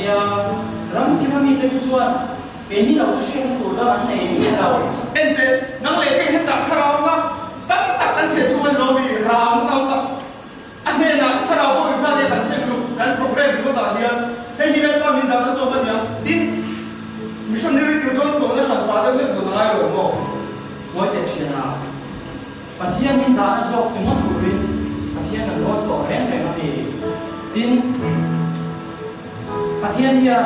dia ram thima mi te chuan ke ni lo chu shen tu da an nei mi lo ente nang le ke hin tak tharau na tak tak an the chuan lo mi ram tam tak an ne na tharau ko sa le kan sem lu kan program ko ta hian he hi le pa min da so ba nia din missionary tu chon ko na san pa de me tu na lo mo moi te china pathian min da so tu ma tu rin pathian an lo to ren re ma ni tin pathian ya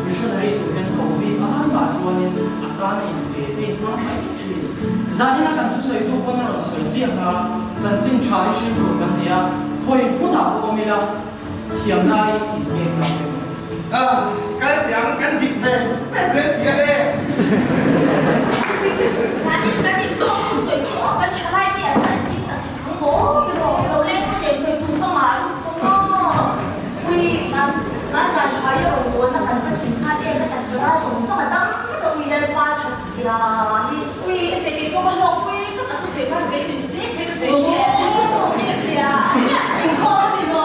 missionary tu kan ko bi ma ma chuan in atan in te te ma mai chi zani na kan tu soi tu ko na ro soi chi ha chan ching chai shin ro kan dia khoi pu na ko mi la thiam nai in ke ma cái tiếng cái dịch về sẽ xia đây gia đình không sửa chữa vẫn trở lại tiền sản品là thắng cố rồi đầu lên có thể sửa tủ cơ mà đúng không ui mà giờ xoay rồi muốn ta cần có chính khai điện cái đặc sự là sống sao mà tâm cái đầu mình lên qua chặt xì là ui cái gì cũng có lộc ui tất cả tôi sửa phải cái tình xếp cái cái chuyện cái đồ cái gì à mình không gì rồi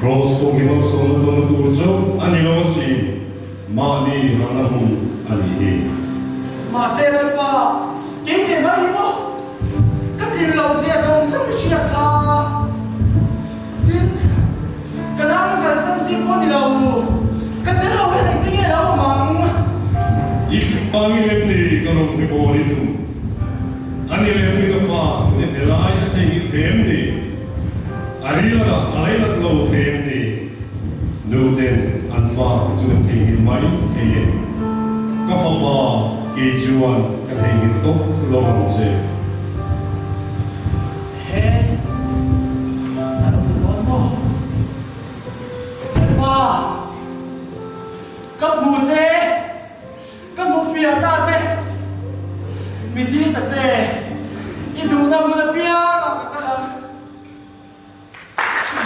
Cross ko kimal solo to na turjo anilo si mani ranahum alihi. Masela pa, kini mali mo. Kapil lang siya sa unsang siya ka. Din lâu cái tiếng lâu cái thành tiếng lâu mà Ikipangin ni karong ni boli tu. Ani le ni ka fa ni delai ka thei them ni. Arila la alaila lo them ni. No den an fa chu thei mai thei. Ka fa ba ke chuan ka thei to lo van che. He ano to mo ba cấp mù che cấp mù phía ta che mi tin ta che i du na mu na pia ka la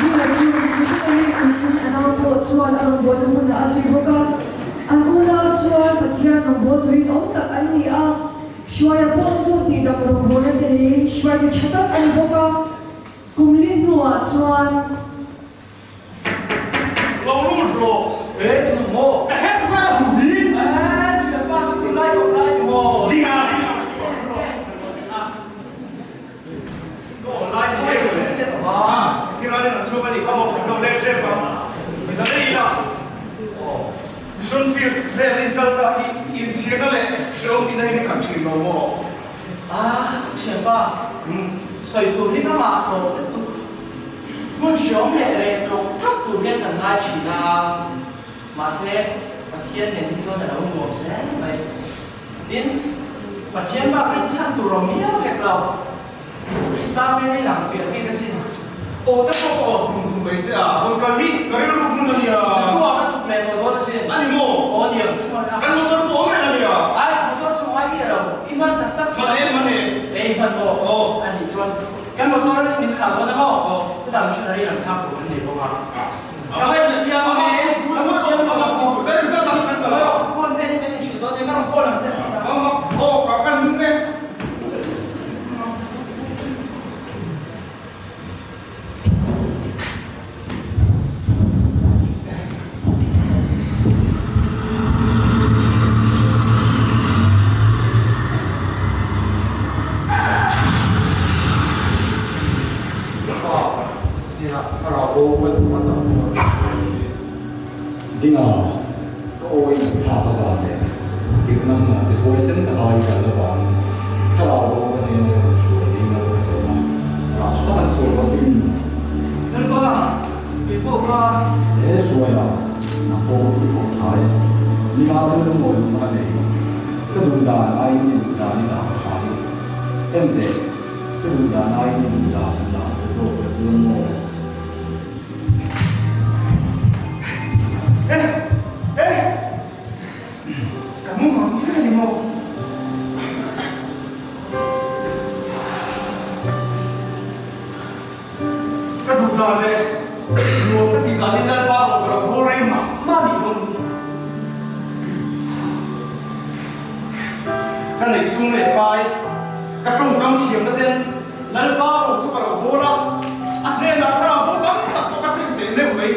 Dua cium mesti anak buat suan anak buat muna asli buka. Anula suan patihan buat turin om tak ani a. Shwaya buat suti tak berombongan tadi. Shwaya cetak ani buka. Kumlin nuat suan. Lâu luôn rồi. ê mo Hết qua một đi. chỉ pa su ti lai mo Đi à đi à. Có lại đi hết rồi. Thì ra đây là chưa bao giờ có một lâu lên trên bằng. Bây giờ đây là. Xuân phiên về lên cân là in chiến đó lệ. Rồi ông đi đây để cảm chịu lâu mò. chuyện ba sợi tu đi các bạn có tu muốn sống lệ lệ trong các tu liên cần hai chỉ là mà sẽ và thiên nên cho là ông ngồi sẽ vậy đến và thiên ba bên chân tu rồi nghĩa việc đâu Islam này làm việc cái gì Ồ, tất cả có cùng mấy chứ à? Còn cần thì có điều lúc nữa thì à. tu ở cái sụp này rồi đó gì Anh đi ngô. có điểm chúng ta Anh ngô có bố mẹ là gì à? ai một tôi chúng ai biết đâu iman tập tập Mà em mà nè. đấy phần bộ anh đi chọn cái một tôi mình khảo nó không cái tầm chuyện này làm tham của vấn đề không ạ các bạn xem này các bạn xem mà Phụ đấy sao tao ăn đó? con thế này mình chỉ tôi các bạn cô làm gì Ồ, có cần đúng đấy. Dinga ko oi na kha ka ba le tik nam na che koi sen ta ai ka la ba kha ra ro ka ne na shu ding na ka so na ra ta man so ba sim nên có bị bộ qua e shu ya na ho ki thong chai ni ma se no mo na ne ka du da ai ni da ni da sa ni em de ka du da ai ni da da se so ka chu mo Kamu mau kita ni mau. Kedua le, dua ketiga ni dah baru kalau boleh mami pun. Kan lek sung lek pai, katung kam siam naten, lalu baru tu kalau bola, ne nak serang tu bang tak kasih tene wei.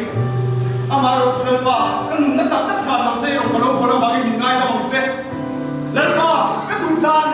Amaro tu lepa, kan nung tak tak kan nak cai orang kalau bagi mingai dah orang cai. Lepa, ketutan